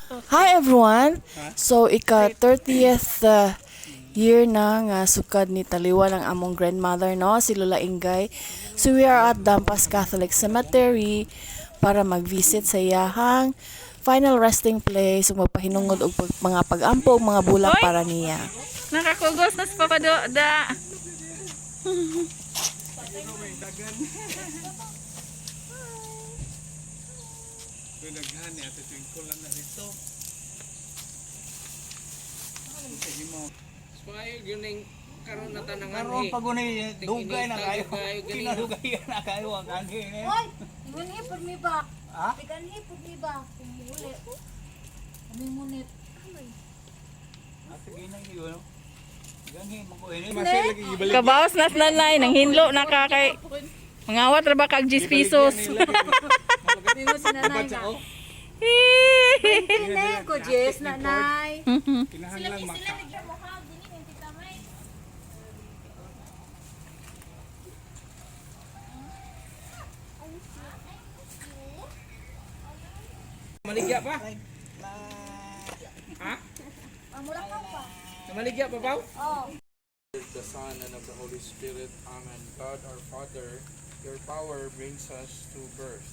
Hi everyone! So, ika-30th year na nga sukad ni Taliwan ang among grandmother, no? Si Lola Inggay. So, we are at Dampas Catholic Cemetery para mag-visit sa iyahang final resting place ug magpahinungod og mga pag-ampo ug mga bulak para niya. Nakakugos na sa papado da. Pinaghan niya, titwingko lang na dito. Smile, yuning karon na tanangan karon pag unay dugay na kayo. Kinadugay na kayo ang angin eh. Hoy, iwan pud mi ba? Ha? Tiganhi pud mi ba? Kumuli. Kaming munit. Ate ginang iyo no. Ganhi mo ko ini. Masay lagi ibalik. Kabawas na nanay nang hinlo na ka kay mangawat ra ba kag 10 pesos. Mingo si nanay na. Kinay ko Jess nanay. Kinahanglan maka. Maligya pa? Ha? Amula ka pa. Maligya pa ba? Oh. The Son and of the Holy Spirit. Amen. God our Father, your power brings us to birth.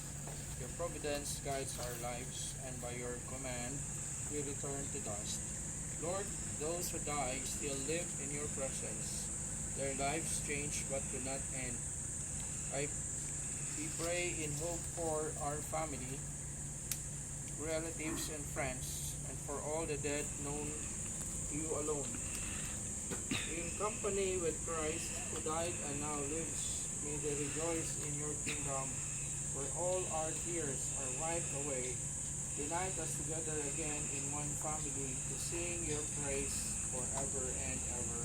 Your providence guides our lives, and by your command, we return to dust. Lord, those who die still live in your presence. Their lives change but do not end. We pray in hope for our family, relatives and friends, and for all the dead known to you alone. In company with Christ, who died and now lives, may they rejoice in your kingdom, where all our tears are wiped away. Unite us together again in one family to sing your praise forever and ever.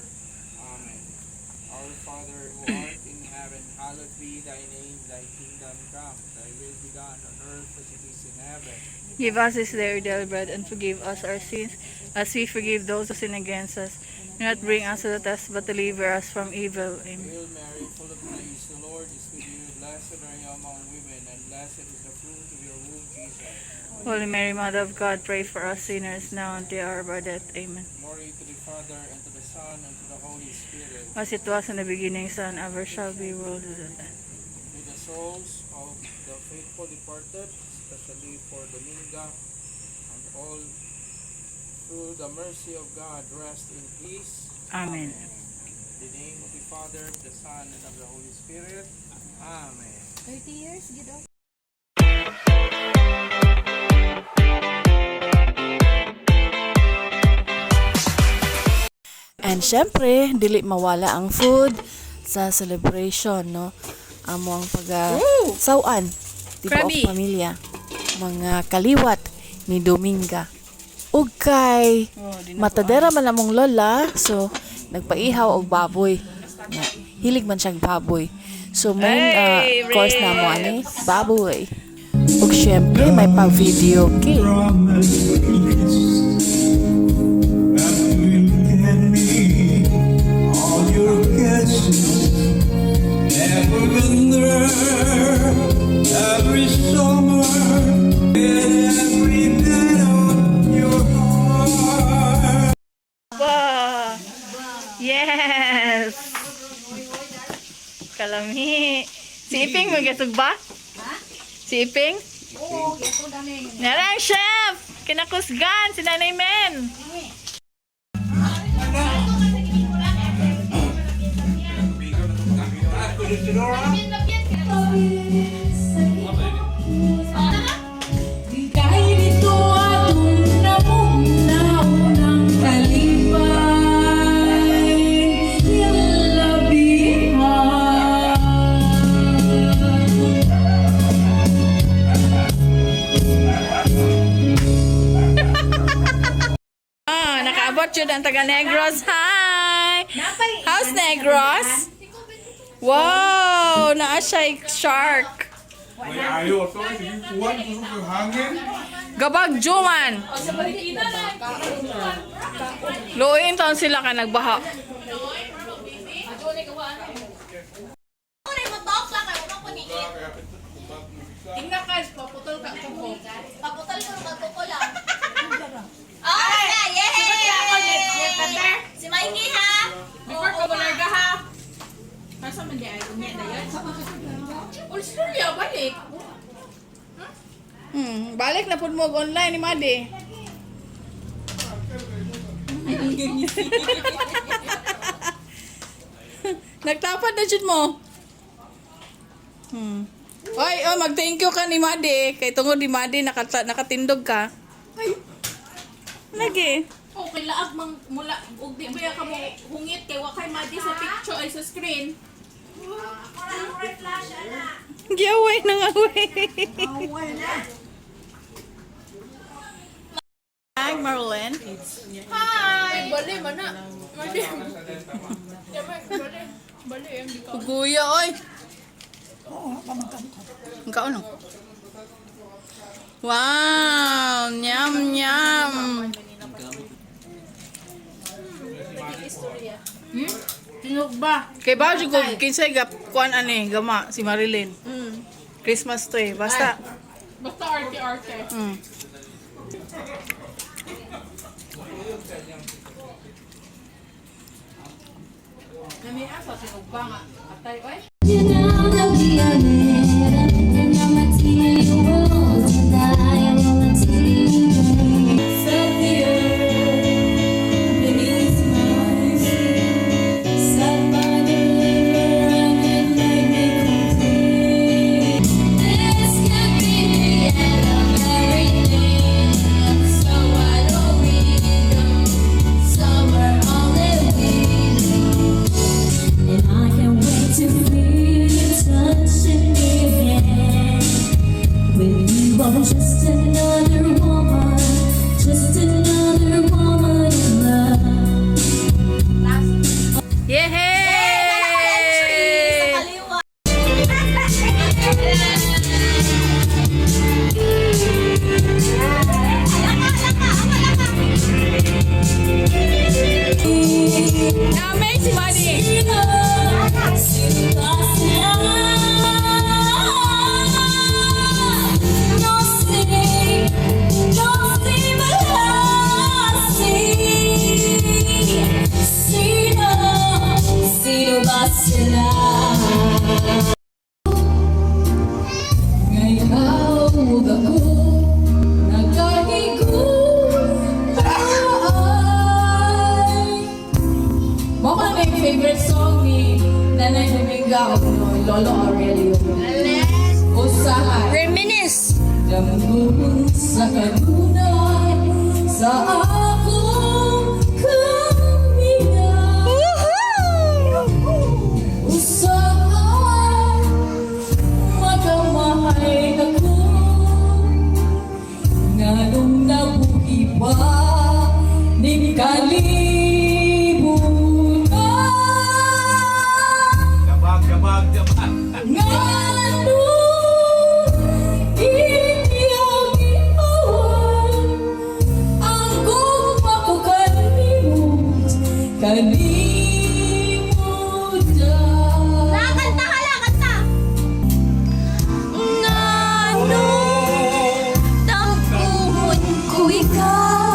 Amen. Our Father who art in heaven, hallowed be thy name, thy kingdom come, thy will be done on earth as it is in heaven. Give us this day our daily bread and forgive us our sins as we forgive those who sin against us. Do not bring us to the test but deliver us from evil. Amen. Hail Mary, full of grace, the Lord is with you. Blessed are you among women, and blessed is the fruit of your womb, Jesus. Holy Mary, Mother of God, pray for us sinners now and at the hour of our death. Amen. Glory to the Father, and to the Son, and to the Holy Spirit. As it was in the beginning, so and ever shall be, world without end. May the souls of the faithful departed, especially for Dominga, and all through the mercy of God, rest in peace. Amen. In the name of the Father, the Son, and of the Holy Spirit. Amen. 30 years gid. And syempre, dili mawala ang food sa celebration, no? Amo ang pag-sawan tipo of Krabi. pamilya. Mga kaliwat ni Dominga. Ug kay matadera man among lola, so nagpaihaw og baboy. Nga, hilig man siyang baboy. So main course na mo ani, baboy. Ug syempre may pag-videoke. Every summer, every bit of your heart. Wow! Yes! Kalami. Si Iping magasog ba? Ha? Si Iping? Oo, yato dami. Narang chef! Kinakusgan si Nanay Men! Kahit ito atong namunaw ng kalipay, nilabihan. Nakaabot yun ang taga Negros. Hi! How's Negros? Wow! Naa siya shark. May ayo, so sige kuwan, gusto ko hangin. Gabagjo man. Luoyin taon sila ka nagbaha. Tingnan guys, paputol ka ko. Paputol ko lang. balik. Balik na pud mo og online ni Madi. Nagtapad na jud mo. Oy, mag-thank you ka ni Madi. Kay tungod ni Madi nakatindog ka. Ay. Lagi. Okay, laag mang mula ug di ba ka mo hungit kay wa kay Madi sa picture ay sa screen. Giyaway nang away. Hi, Marlene. Hi. Bali man na. Bali. Bali ang di ka. Kuya, oy. Ang kaon. Wow, nyam nyam. Tinog ba? Kay ba ko kinsay gap kuan ani gama si Marilyn. Christmas tree basta. Basta arte-arte. Nami asa tinog ba nga? Atay oy. You know that we are there, and I'ma tell you all tonight. I'ma tell you of the earth beneath my feet. Sat by the river and it made me complete. This could be the end of everything, so why don't we go somewhere only we know? And I can't wait to feel you touching me again. With you, I'm just another woman in love. Yehey! Namay si Madi. Mama na yung favorite song ni Nanay Dominga o Lolo Aurelio. Usahay. Reminisce. Dambun sa kanunay sa akong kaminga. Usahay magamahay ako nganong nabuhi pa ning kalibutan. Ngano iyang iawan ang gugma ko kalimut kalimutan. Kanta ka lang, kanta! Ngano tampuhon ko ikaw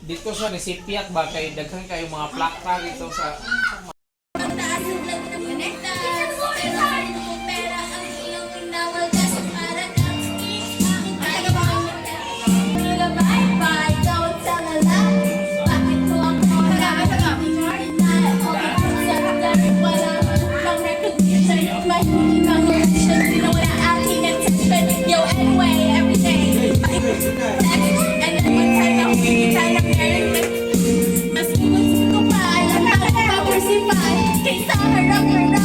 Dito sa recipient ba kay daghan kayo mga plaka dito sa Taasog lang ng konekta. Pero hindi mo pera ang iyong tinawal kasi para kang bye-bye, don't tell a lie. Bakit mo ako wala mang recognition. Mahihingi ng election, pinawala aking attention. Yo, anyway, everyday, and then one time ako kikita ng meron. Mas gusto ko pa, alam na ako pa-versify. Kaysa harap-harap